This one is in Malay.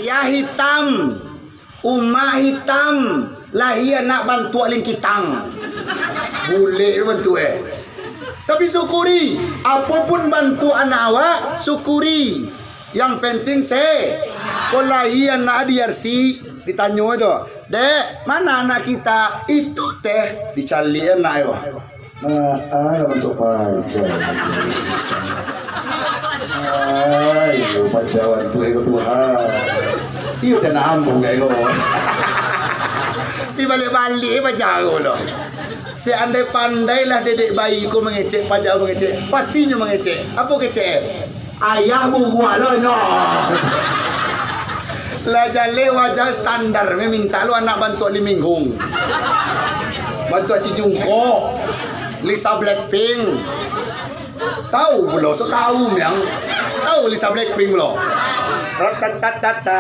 Ya hitam, umah hitam, lahir nak bantu aling kitang. Boleh bantu Tapi syukuri, apapun bantu anak awak, syukuri. Yang penting kalau lahir anak DRC, ditanya itu, dek, mana anak kita? Itu teh, dicari anak itu. Nah, bentuk panjang. Ayo pacawan tu ego Tuhan. Iyo tena ambung ego. Di balik-balik pacawan lo. Seandai pandailah dedek bayiku mengecek, pajak mengecek, pastinya mengecek. Apa kecek? Ayah buah lo no. Lah jale wajah standar meminta lo anak bantu Liminghung. Bantu si Jungkook, Lisa Blackpink. Tahu belum? So tahu yang tahu Lisa Blackpink belum? Ratatatata.